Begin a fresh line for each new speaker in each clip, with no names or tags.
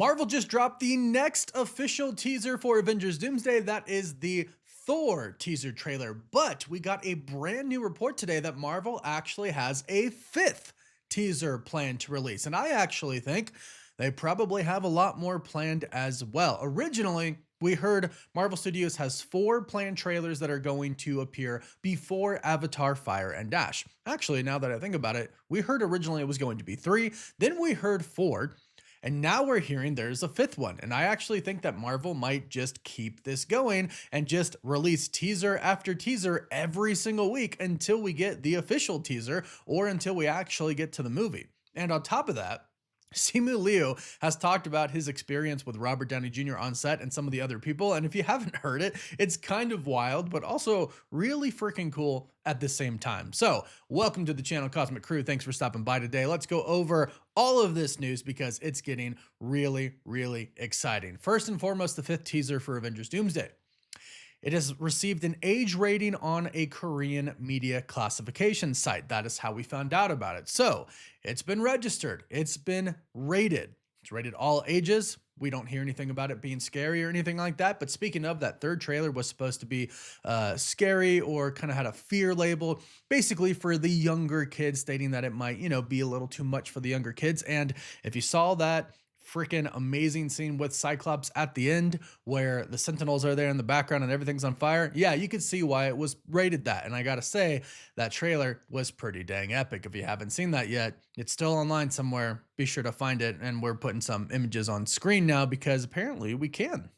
Marvel just dropped the next official teaser for Avengers Doomsday. That is the Thor teaser trailer. But we got a brand new report today that Marvel actually has a fifth teaser planned to release. And I actually think they probably have a lot more planned as well. Originally, we heard Marvel Studios has 4 planned trailers that are going to appear before Avatar Fire and Ash. Actually, now that I think about it, we heard originally it was going to be 3, then we heard 4. And now we're hearing there's a 5th one. And I actually think that Marvel might just keep this going and just release teaser after teaser every single week until we get the official teaser or until we actually get to the movie. And on top of that, Simu Liu has talked about his experience with Robert Downey Jr. on set and some of the other people. And if you haven't heard it, it's kind of wild, but also really freaking cool at the same time. So welcome to the channel, Cosmic Crew. Thanks for stopping by today. Let's go over all of this news because it's getting really, really exciting. First and foremost, the 5th teaser for Avengers Doomsday. It has received an age rating on a Korean media classification site. That is how we found out about it. So it's been registered. It's been rated. It's rated all ages. We don't hear anything about it being scary or anything like that. But speaking of, that 3rd trailer was supposed to be scary or kind of had a fear label, basically for the younger kids, stating that it might, be a little too much for the younger kids. And if you saw that freaking amazing scene with Cyclops at the end where the Sentinels are there in the background and everything's on fire, yeah, you could see why it was rated that. And I gotta say, that trailer was pretty dang epic. If you haven't seen that yet, it's still online somewhere. Be sure to find it. And we're putting some images on screen now because apparently we can.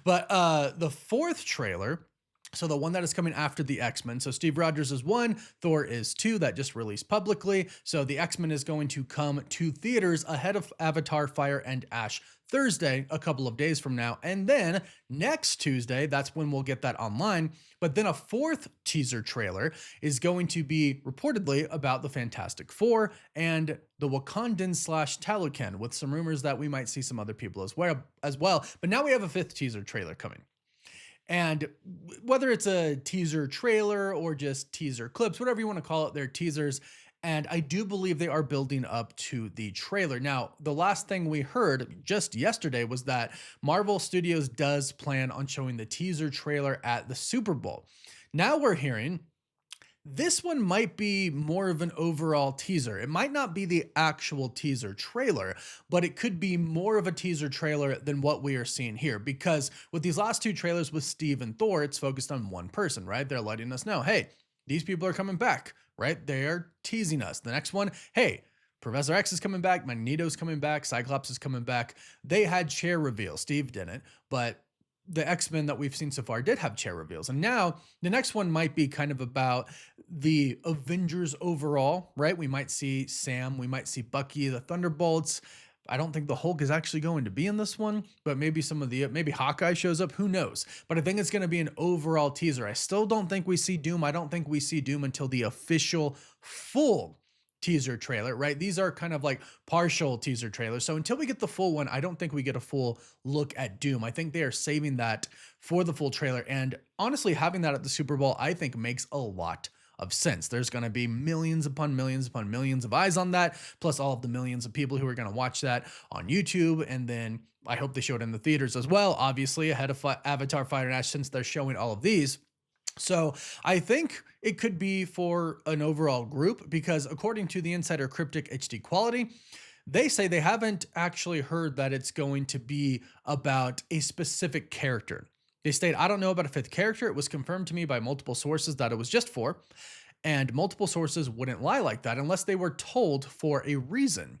But the 4th trailer, so the one that is coming after the X-Men. So Steve Rogers is 1, Thor is 2, that just released publicly. So the X-Men is going to come to theaters ahead of Avatar Fire and Ash Thursday, a couple of days from now. And then next Tuesday, that's when we'll get that online. But then a 4th teaser trailer is going to be reportedly about the Fantastic Four and the Wakandan / Talokan, with some rumors that we might see some other people as well. But now we have a 5th teaser trailer coming. And whether it's a teaser trailer or just teaser clips, whatever you want to call it, they're teasers. And I do believe they are building up to the trailer. Now, the last thing we heard just yesterday was that Marvel Studios does plan on showing the teaser trailer at the Super Bowl. Now we're hearing this one might be more of an overall teaser. It might not be the actual teaser trailer, but it could be more of a teaser trailer than what we are seeing here. Because with these last 2 trailers with Steve and Thor, it's focused on one person, right? They're letting us know, hey, these people are coming back, right? They're teasing us. The next one, hey, Professor X is coming back, Magneto's coming back, Cyclops is coming back. They had chair reveals. Steve didn't, but the X-Men that we've seen so far did have chair reveals. And now the next one might be kind of about the Avengers overall, right? We might see Sam, we might see Bucky, the Thunderbolts. I don't think the Hulk is actually going to be in this one, but maybe maybe Hawkeye shows up, who knows? But I think it's going to be an overall teaser. I still don't think we see Doom. I don't think we see Doom until the official full teaser trailer, right? These are kind of like partial teaser trailers. So until we get the full one, I don't think we get a full look at Doom. I think they are saving that for the full trailer. And honestly, having that at the Super Bowl, I think makes a lot of sense. There's going to be millions upon millions upon millions of eyes on that, plus all of the millions of people who are going to watch that on YouTube. And then I hope they show it in the theaters as well, obviously ahead of Avatar Fire and Ash, since they're showing all of these. So I think it could be for an overall group because according to the Insider Cryptic HD Quality, they say they haven't actually heard that it's going to be about a specific character. They state, I don't know about a 5th character. It was confirmed to me by multiple sources that it was just 4, and multiple sources wouldn't lie like that unless they were told for a reason.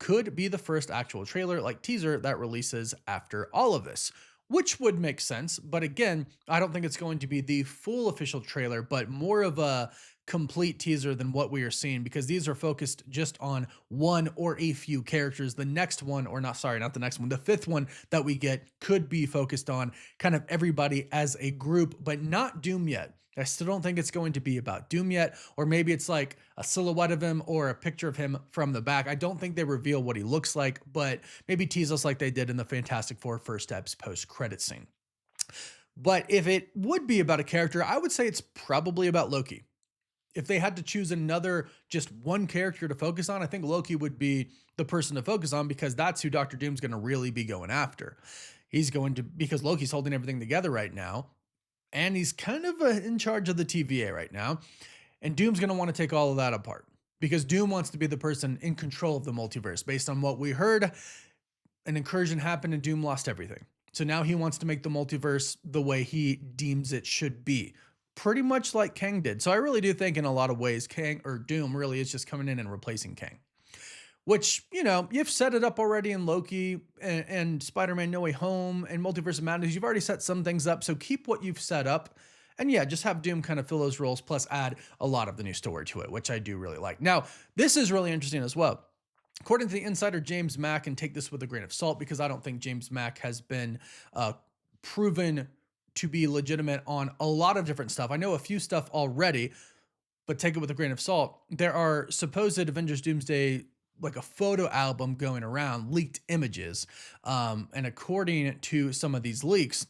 Could be the first actual trailer, like teaser, that releases after all of this, which would make sense. But again, I don't think it's going to be the full official trailer, but more of a complete teaser than what we are seeing, because these are focused just on one or a few characters. The next one, or not, sorry, not the next one, the 5th one that we get could be focused on kind of everybody as a group, but not Doom yet. I still don't think it's going to be about Doom yet, or maybe it's like a silhouette of him or a picture of him from the back. I don't think they reveal what he looks like, but maybe tease us like they did in the Fantastic Four First Steps post-credit scene. But if it would be about a character, I would say it's probably about Loki. if they had to choose another, just one character to focus on, I think Loki would be the person to focus on, because that's who Doctor Doom's going to really be going after. He's going to, because Loki's holding everything together right now, and he's kind of in charge of the TVA right now. And Doom's going to want to take all of that apart, because Doom wants to be the person in control of the multiverse. Based on what we heard, an incursion happened and Doom lost everything. So now he wants to make the multiverse the way he deems it should be, pretty much like Kang did. So I really do think in a lot of ways, Kang, or Doom, really is just coming in and replacing Kang. Which, you know, you've set it up already in Loki and Spider-Man No Way Home and Multiverse of Madness. You've already set some things up, so keep what you've set up. And yeah, just have Doom kind of fill those roles, plus add a lot of the new story to it, which I do really like. Now, this is really interesting as well. According to the insider James Mack, and take this with a grain of salt, because I don't think James Mack has been proven to be legitimate on a lot of different stuff. I know a few stuff already, but take it with a grain of salt. There are supposed Avengers Doomsday, like a photo album going around, leaked images. And according to some of these leaks,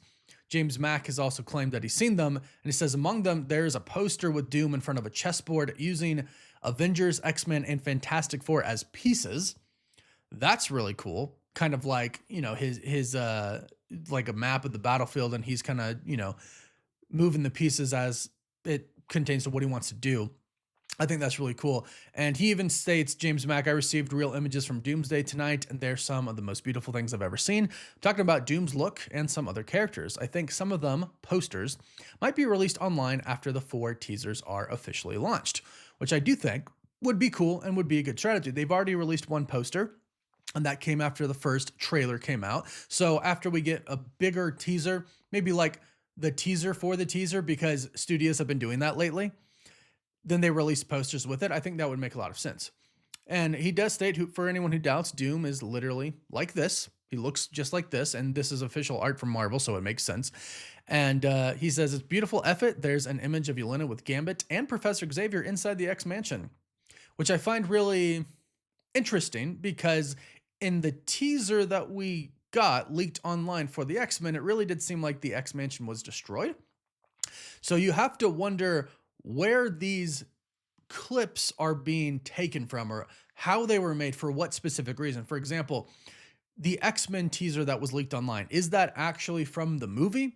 James Mack has also claimed that he's seen them. And he says among them, there's a poster with Doom in front of a chessboard using Avengers, X-Men, and Fantastic Four as pieces. That's really cool. Kind of like, you know, his like a map of the battlefield, and he's kind of, you know, moving the pieces as it contains to what he wants to do. I think that's really cool. And he even states, James Mack, I received real images from Doomsday tonight, and they're some of the most beautiful things I've ever seen. I'm talking about Doom's look and some other characters. I think some of them, posters, might be released online after the 4 teasers are officially launched, which I do think would be cool and would be a good strategy. They've already released one poster, and that came after the first trailer came out. So after we get a bigger teaser, maybe like the teaser for the teaser, because studios have been doing that lately, then they release posters with it. I think that would make a lot of sense. And he does state, for anyone who doubts, Doom is literally like this. He looks just like this, and this is official art from Marvel, so it makes sense. And he says, it's beautiful effort. There's an image of Yelena with Gambit and Professor Xavier inside the X-Mansion, which I find really interesting, because in the teaser that we got leaked online for the X-Men, it really did seem like the X-Mansion was destroyed. So you have to wonder where these clips are being taken from, or how they were made, for what specific reason. For example, the X-Men teaser that was leaked online, is that actually from the movie?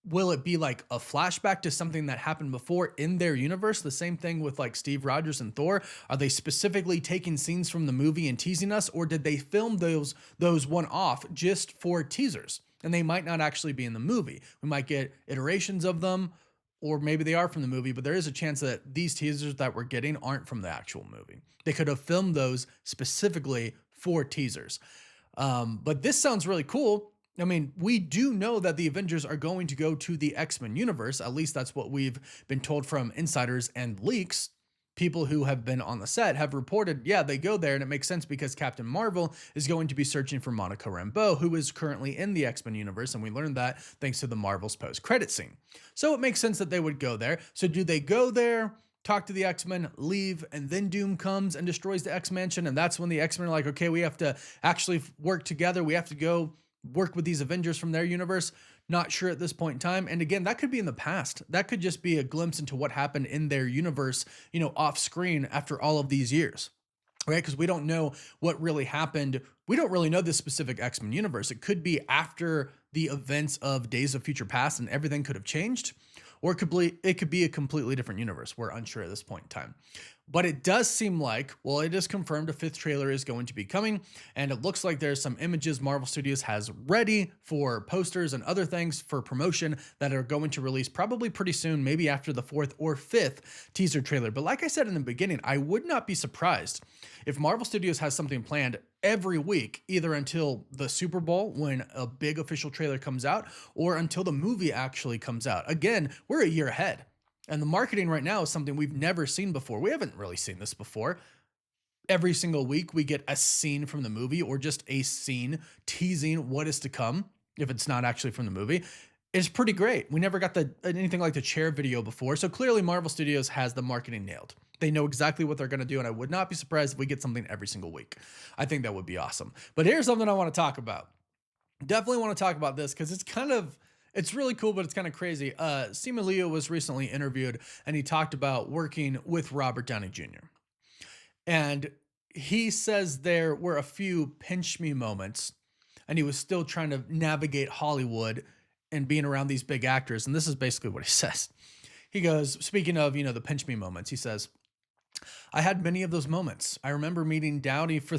Will it be like a flashback to something that happened before in their universe? The same thing with like Steve Rogers and Thor. Are they specifically taking scenes from the movie and teasing us, or did they film those one-off just for teasers? And they might not actually be in the movie. We might get iterations of them, or maybe they are from the movie, but there is a chance that these teasers that we're getting aren't from the actual movie. They could have filmed those specifically for teasers. But this sounds really cool. I mean, we do know that the Avengers are going to go to the X-Men universe. At least that's what we've been told from insiders and leaks. People who have been on the set have reported, yeah, they go there, and it makes sense because Captain Marvel is going to be searching for Monica Rambeau, who is currently in the X-Men universe, and we learned that thanks to the Marvel's post-credit scene. So it makes sense that they would go there. So do they go there, talk to the X-Men, leave, and then Doom comes and destroys the X-Mansion, and that's when the X-Men are like, okay, we have to actually work together. We have to go work with these Avengers from their universe. Not sure at this point in time. And again, that could be in the past. That could just be a glimpse into what happened in their universe, you know, off screen after all of these years, right? Because we don't know what really happened. We don't really know this specific X-Men universe. It could be after the events of Days of Future Past and everything could have changed, or it could be a completely different universe. We're unsure at this point in time. But it does seem like, well, it is confirmed a 5th trailer is going to be coming, and it looks like there's some images Marvel Studios has ready for posters and other things for promotion that are going to release probably pretty soon, maybe after the 4th or 5th teaser trailer. But like I said in the beginning, I would not be surprised if Marvel Studios has something planned every week, either until the Super Bowl when a big official trailer comes out, or until the movie actually comes out. Again, we're a year ahead. And the marketing right now is something we've never seen before. We haven't really seen this before. Every single week we get a scene from the movie, or just a scene teasing what is to come if it's not actually from the movie. It's pretty great. We never got anything like the chair video before. So clearly Marvel Studios has the marketing nailed. They know exactly what they're going to do, and I would not be surprised if we get something every single week. I think that would be awesome. But here's something I want to talk about. Definitely want to talk about this because it's kind of It's really cool, but it's kind of crazy. Simu Liu was recently interviewed and he talked about working with Robert Downey Jr. And he says there were a few pinch me moments and he was still trying to navigate Hollywood and being around these big actors. And this is basically what he says. He goes, speaking of, the pinch me moments, he says, I had many of those moments. I remember meeting Downey for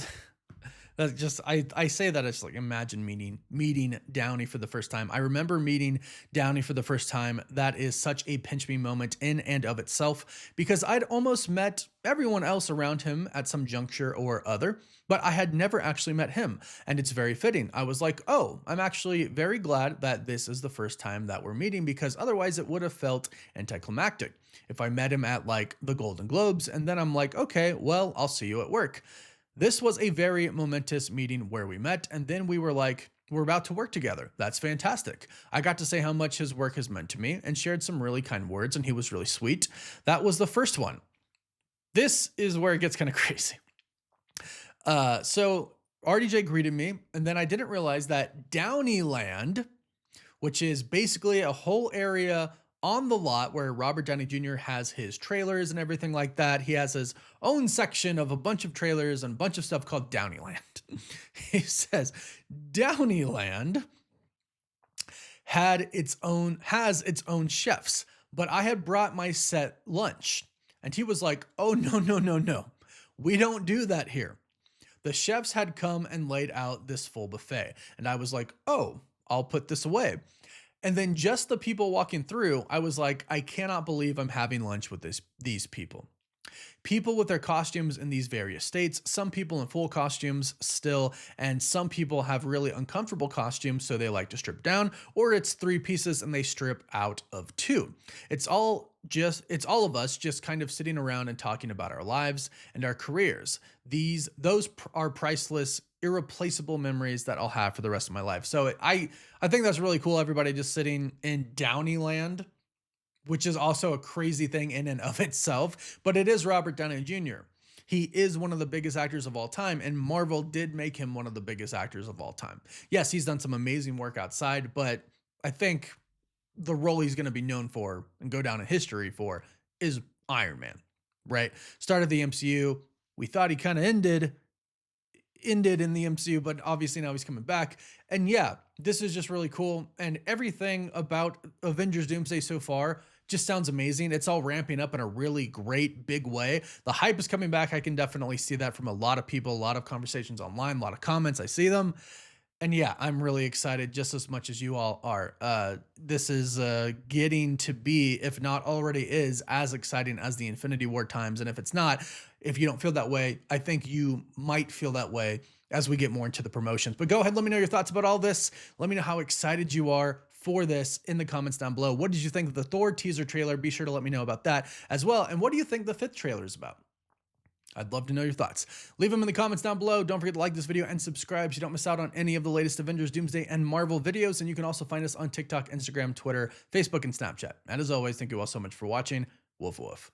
that's just I say that it's like imagine meeting Downey for the first time. I remember meeting Downey for the first time. That is such a pinch me moment in and of itself because I'd almost met everyone else around him at some juncture or other, but I had never actually met him. And it's very fitting. I was like, oh, I'm actually very glad that this is the first time that we're meeting because otherwise it would have felt anticlimactic if I met him at like the Golden Globes and then I'm like, okay, well, I'll see you at work. This was a very momentous meeting where we met, and then we were like, we're about to work together. That's fantastic. I got to say how much his work has meant to me and shared some really kind words, and he was really sweet. That was the first one. This is where it gets kind of crazy. So RDJ greeted me, and then I didn't realize that Downeyland, which is basically a whole area on the lot where Robert Downey Jr. has his trailers and everything like that. He has his own section of a bunch of trailers and a bunch of stuff called Downeyland. He says Downeyland has its own chefs, but I had brought my set lunch. And he was like, oh, no. We don't do that here. The chefs had come and laid out this full buffet. And I was like, oh, I'll put this away. And then just the people walking through, I was like, I cannot believe I'm having lunch with these people. People with their costumes in these various states, some people in full costumes still, and some people have really uncomfortable costumes, so they like to strip down, or it's 3 pieces and they strip out of 2. It's all of us just kind of sitting around and talking about our lives and our careers. Those are priceless, irreplaceable memories that I'll have for the rest of my life. So I think that's really cool. Everybody just sitting in Downeyland, which is also a crazy thing in and of itself, but it is Robert Downey Jr. He is one of the biggest actors of all time, and Marvel did make him one of the biggest actors of all time. Yes, he's done some amazing work outside, but I think the role he's going to be known for and go down in history for is Iron Man, right? Started the MCU. We thought he kind of ended in the MCU, but obviously now he's coming back. And yeah, this is just really cool. And everything about Avengers Doomsday so far just sounds amazing. It's all ramping up in a really great big way. The hype is coming back. I can definitely see that from a lot of people, a lot of conversations online, a lot of comments. I see them. And yeah, I'm really excited just as much as you all are. This is getting to be, if not already is, as exciting as the Infinity War times. And if it's not, if you don't feel that way, I think you might feel that way as we get more into the promotions. But go ahead, let me know your thoughts about all this. Let me know how excited you are for this in the comments down below. What did you think of the Thor teaser trailer? Be sure to let me know about that as well. And what do you think the 5th trailer is about? I'd love to know your thoughts. Leave them in the comments down below. Don't forget to like this video and subscribe so you don't miss out on any of the latest Avengers, Doomsday, and Marvel videos. And you can also find us on TikTok, Instagram, Twitter, Facebook, and Snapchat. And as always, thank you all so much for watching. Woof woof.